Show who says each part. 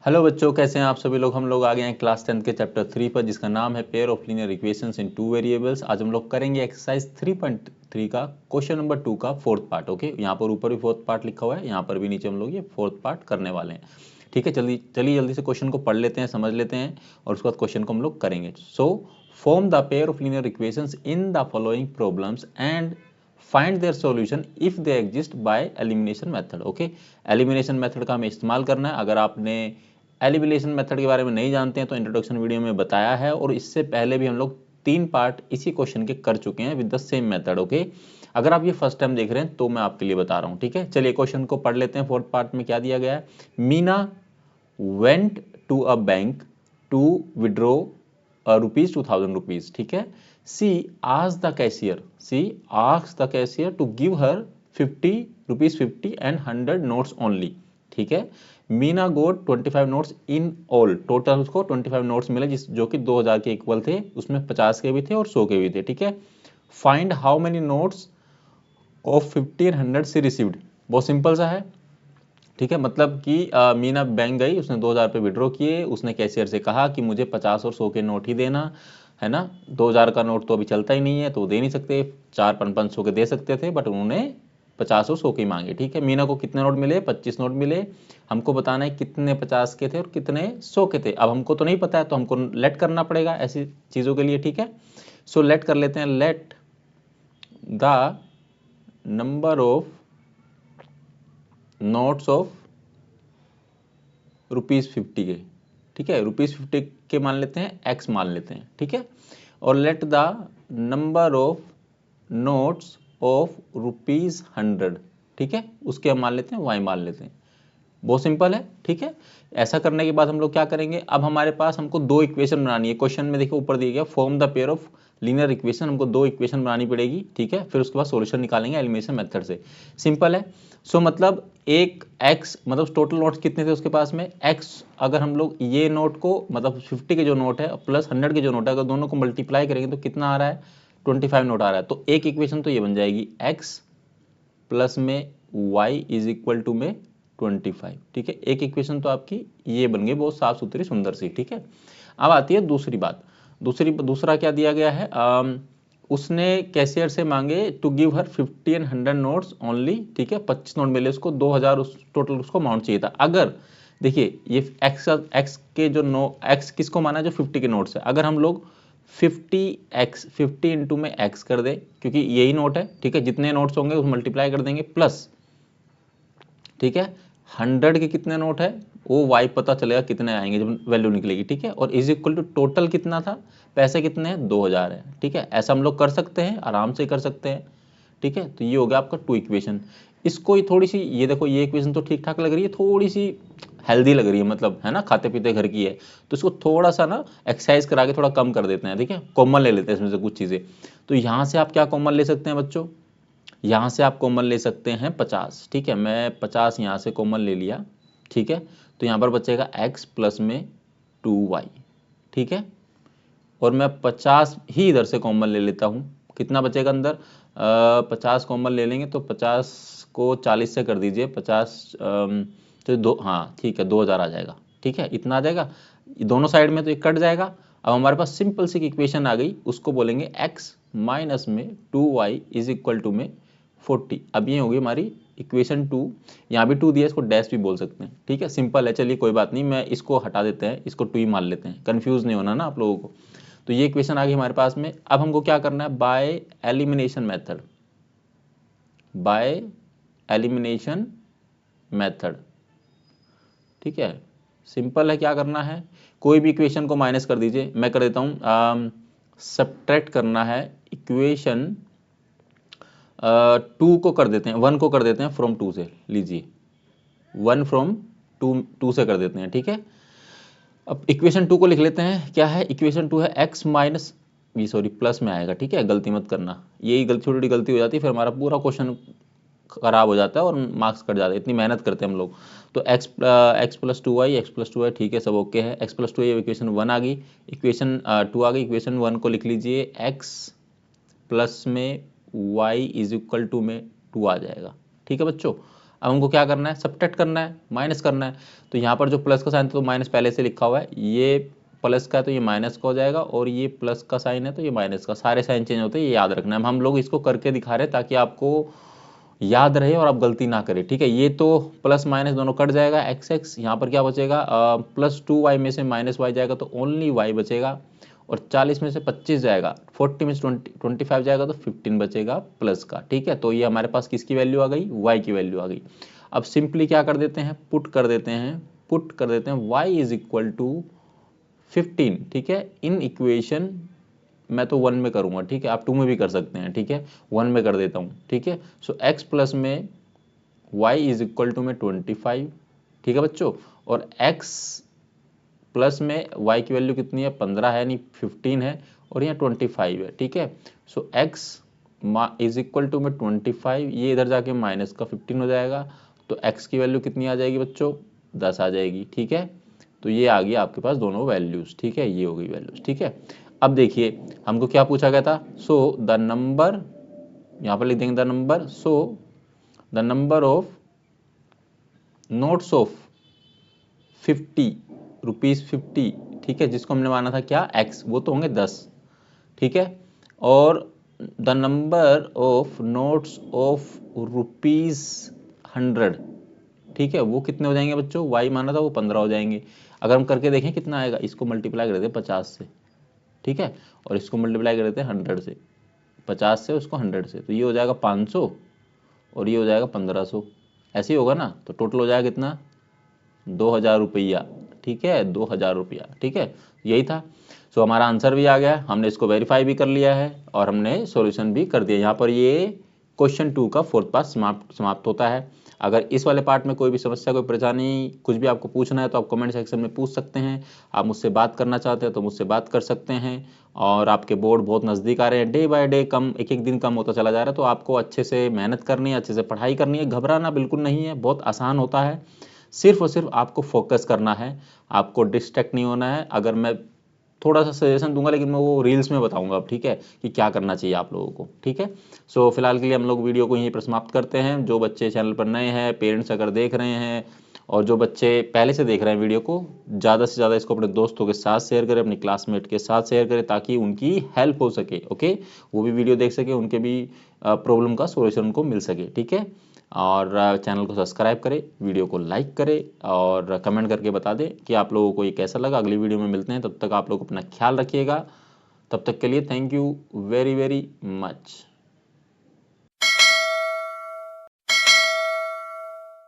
Speaker 1: Hello बच्चों, कैसे हैं आप सभी लोग। हम लोग आ गए हैं क्लास 10 के चैप्टर 3 पर, जिसका नाम है pair of linear equations in two variables. आज हम लोग करेंगे एक्सरसाइज 3.3 का क्वेश्चन नंबर 2 का फोर्थ पार्ट। ओके, यहाँ पर ऊपर भी फोर्थ पार्ट लिखा हुआ है, यहाँ पर भी नीचे हम लोग ये फोर्थ पार्ट करने वाले हैं। ठीक है, चलिए जल्दी से क्वेश्चन को पढ़ लेते हैं, समझ लेते हैं और उसके बाद क्वेश्चन को हम लोग करेंगे। So form the pair of linear equations in the following problems and find their solution if they exist by elimination method. Okay, elimination method का हमें इस्तेमाल करना है। अगर आपने एलिमिनेशन मेथड के बारे में नहीं जानते हैं तो इंट्रोडक्शन वीडियो में बताया है, और इससे पहले भी हम लोग 3 पार्ट इसी क्वेश्चन के कर चुके हैं with the same method. Okay, अगर आप ये फर्स्ट टाइम देख रहे हैं तो मैं आपके लिए बता रहा हूँ। ठीक है, चलिए क्वेश्चन को पढ़ लेते हैं। फोर्थ पार्ट में क्या दिया गया है। Meena went to a bank to withdraw ₹2000। ठीक है, she asked the cashier to give her ₹50 and 100 notes only. ठीक है, Meena got 25 notes in all. Total उसको 25 नोट्स मिले जो कि 2000 के इक्वल थे। उसमें 50 के भी थे और 100 के भी थे। ठीक है, find how many notes of 1500 she received. बहुत सिंपल सा है। ठीक है, मतलब कि मीना बैंक गई, उसने 2000 रुपये विड्रॉ किए। उसने कैशियर से कहा कि मुझे 50 और 100 के नोट ही देना है ना। 2000 का नोट तो अभी चलता ही नहीं है तो दे नहीं सकते। 4-5-500 के दे सकते थे, बट उन्होंने 50 और 100 के मांगे। ठीक है, मीना को कितने नोट मिले? 25 नोट मिले। हमको बताना है कितने 50 के थे और कितने 100 के थे। अब हमको तो नहीं पता है तो हमको लेट करना पड़ेगा ऐसी चीज़ों के लिए। ठीक है, सो लेट कर लेते हैं। Let the number of notes of ₹50 के। ठीक है, ₹50 के मान लेते हैं, x मान लेते हैं। ठीक है, और let the number of notes of ₹100। ठीक है, उसके हम मान लेते हैं y मान लेते हैं। बहुत सिंपल है। ठीक है, ऐसा करने के बाद हम लोग क्या करेंगे। अब हमारे पास हमको 2 इक्वेशन बनानी है। क्वेश्चन में देखो ऊपर दिया गया form the pair of linear equation. हमको 2 इक्वेशन बनानी पड़ेगी। ठीक है, फिर उसके बाद सॉल्यूशन निकालेंगे एलिमिनेशन मेथड से। सिंपल है। सो मतलब एक x, मतलब टोटल नोट्स कितने थे उसके पास में x। अगर हम लोग ये नोट को, मतलब 50 के जो नोट है प्लस 100 के जो नोट है, अगर दोनों को मल्टीप्लाई करेंगे तो कितना आ रहा है? 25 नोट आ रहा है। तो एक इक्वेशन तो ये बन जाएगी x प्लस में y इज इक्वल टू में 25। ठीक है, एक इक्वेशन तो आपकी ये बन गई, बहुत साफ सुथरी सुंदर सी। ठीक है, अब आती है दूसरी बात। दूसरा क्या दिया गया है। उसने कैशियर से मांगे to give her 50 and 100 notes only. ठीक है, 25 नोट मिले उसको, 2000 उस टोटल उसको अमाउंट चाहिए था। अगर देखिए ये x के जो x किसको माना है? जो 50 के नोट्स है। अगर हम लोग 50 इंटू में x कर दे, क्योंकि यही नोट है। ठीक है, जितने नोट्स होंगे उस मल्टीप्लाई कर देंगे प्लस। ठीक है, 100 के कितने नोट है वो y पता चलेगा कितने आएंगे जब वैल्यू निकलेगी। ठीक है, और इज इक्वल टू टोटल कितना था, पैसे कितने हैं? 2000 है। ठीक है, ऐसा हम लोग कर सकते हैं, आराम से कर सकते हैं। ठीक है, तो ये हो गया आपका 2 इक्वेशन। इसको ही थोड़ी सी, ये देखो ये इक्वेशन तो ठीक ठाक लग रही है, थोड़ी सी हेल्दी लग रही है, मतलब है ना, खाते पीते घर की है। तो इसको थोड़ा सा ना एक्सरसाइज करा के थोड़ा कम कर देते हैं। ठीक है, कॉमन ले लेते हैं इसमें से कुछ चीज़ें। तो यहाँ से आप क्या कॉमन ले सकते हैं बच्चों? यहाँ से आप कॉमन ले सकते हैं 50। ठीक है, मैं 50 यहाँ से कॉमन ले लिया। ठीक है, तो यहाँ पर बचेगा x प्लस में 2y। ठीक है, और मैं 50 ही इधर से कॉमन ले लेता हूँ। कितना बचेगा अंदर? 50 कॉमन ले लेंगे तो 50 को 40 से कर दीजिए। 50 तो दो, हाँ ठीक है, 2000 आ जाएगा। ठीक है, इतना आ जाएगा। दोनों साइड में तो एक कट जाएगा। अब हमारे पास सिंपल सी इक्वेशन आ गई, उसको बोलेंगे x माइनस में 2y इज इक्वल टू में 40। अब ये होगी हमारी इक्वेशन 2। यहाँ भी 2 दिया, इसको डैश भी बोल सकते हैं। ठीक है, सिंपल है। चलिए कोई बात नहीं, मैं इसको हटा देते हैं, इसको 2 ही मान लेते हैं, कंफ्यूज नहीं होना ना आप लोगों को। तो ये इक्वेशन आ गई हमारे पास में। अब हमको क्या करना है? By elimination method. By elimination method. ठीक है, सिंपल है। क्या करना है? कोई भी इक्वेशन को माइनस कर दीजिए। मैं कर देता हूँ, सब्ट्रैक्ट करना है इक्वेशन 2 को कर देते हैं, 1 को कर देते हैं फ्रॉम 2 से। लीजिए 1 फ्रॉम 2 से कर देते हैं। ठीक है, अब इक्वेशन 2 को लिख लेते हैं। क्या है इक्वेशन 2? है x माइनस, ये सॉरी प्लस में आएगा। ठीक है, गलती मत करना, यही छोटी छोटी गलती हो जाती है, फिर हमारा पूरा क्वेश्चन खराब हो जाता है और मार्क्स कट जाते हैं। इतनी मेहनत करते हैं हम लोग। तो x प्लस 2y, ठीक है, सब ओके है। x प्लस 2y इक्वेशन 1 आ गई, इक्वेशन 2 आ गई। इक्वेशन 1 को लिख लीजिए, x प्लस में y इज इक्वल टू में 2 आ जाएगा। ठीक है बच्चों, अब हमको क्या करना है, सब्ट्रैक्ट करना है, माइनस करना है। तो यहाँ पर जो प्लस का साइन था तो माइनस पहले से लिखा हुआ है, ये प्लस का है तो ये माइनस का हो जाएगा, और ये प्लस का साइन है तो ये माइनस का, सारे साइन चेंज होते हैं, ये याद रखना है। हम लोग इसको करके दिखा रहे हैं ताकि आपको याद रहे और आप गलती ना करें, ठीक है। ये तो प्लस माइनस दोनों कट जाएगा, एक्स एक्स, यहाँ पर क्या बचेगा, +2y में से -y जाएगा तो ओनली y बचेगा, और 40 में से 25 जाएगा, 40 में से 25 जाएगा तो 15 बचेगा प्लस का, ठीक है। तो ये हमारे पास किसकी वैल्यू आ गई, y की वैल्यू आ गई। अब सिंपली क्या कर देते हैं, पुट कर देते हैं y इज इक्वल टू 15, ठीक है। इन इक्वेशन मैं तो 1 में करूंगा, ठीक है, आप 2 में भी कर सकते हैं, ठीक है, 1 में कर देता हूँ, ठीक है। सो x प्लस में y इज इक्वल टू में 25, ठीक है बच्चों, और x प्लस में y की वैल्यू कितनी है, 15 है, यानी 15 है, और यहाँ 25 है, ठीक है। सो x इज इक्वल टू में 25, ये इधर जाके माइनस का 15 हो जाएगा, तो x की वैल्यू कितनी आ जाएगी बच्चों, 10 आ जाएगी, ठीक है। तो ये आ गई आपके पास दोनों वैल्यूज, ठीक है, ये हो गई वैल्यूज, ठीक है। अब देखिए हमको क्या पूछा गया था, सो द नंबर, यहाँ पर लिख देंगे the number, so the number of notes of 50 rupees 50, ठीक है, जिसको हमने माना था क्या, x, वो तो होंगे 10, ठीक है। और the number of notes of ₹100, ठीक है, वो कितने हो जाएंगे बच्चों, y माना था वो 15 हो जाएंगे। अगर हम करके देखें कितना आएगा, इसको मल्टीप्लाई कर देते 50 से, ठीक है, और इसको मल्टीप्लाई कर देते हैं 100 से, 50 से उसको 100 से, तो ये हो जाएगा 500 और ये हो जाएगा 1500, ऐसे ही होगा ना। तो टोटल हो जाएगा कितना, 2000 रुपया, ठीक है, 2000 रुपया, ठीक है, यही था। सो हमारा आंसर भी आ गया, हमने इसको वेरीफाई भी कर लिया है और हमने सॉल्यूशन भी कर दिया। यहाँ पर ये क्वेश्चन 2 का 4th पार्ट समाप्त होता है। अगर इस वाले पार्ट में कोई भी समस्या, कोई परेशानी, कुछ भी आपको पूछना है तो आप कमेंट सेक्शन में पूछ सकते हैं। आप मुझसे बात करना चाहते हैं तो मुझसे बात कर सकते हैं। और आपके बोर्ड बहुत नज़दीक आ रहे हैं, डे बाय डे कम, एक एक दिन कम होता चला जा रहा है, तो आपको अच्छे से मेहनत करनी है, अच्छे से पढ़ाई करनी है, घबराना बिल्कुल नहीं है, बहुत आसान होता है। सिर्फ और सिर्फ आपको फोकस करना है, आपको डिस्ट्रैक्ट नहीं होना है। अगर मैं थोड़ा सा सजेशन दूंगा लेकिन मैं वो रील्स में बताऊंगा अब, ठीक है, कि क्या करना चाहिए आप लोगों को, ठीक है। सो फिलहाल के लिए हम लोग वीडियो को यहीं पर समाप्त करते हैं। जो बच्चे चैनल पर नए हैं, पेरेंट्स अगर देख रहे हैं, और जो बच्चे पहले से देख रहे हैं वीडियो को, ज़्यादा से ज़्यादा इसको अपने दोस्तों के साथ शेयर करें, अपनी क्लासमेट के साथ शेयर करें, ताकि उनकी हेल्प हो सके, ओके, वो भी वीडियो देख सके, उनके भी प्रॉब्लम का सोल्यूशन उनको मिल सके, ठीक है। और चैनल को सब्सक्राइब करें, वीडियो को लाइक करें, और कमेंट करके बता दें कि आप लोगों को ये कैसा लगा। अगली वीडियो में मिलते हैं, तब तक आप लोग अपना ख्याल रखिएगा। तब तक के लिए thank you very very much.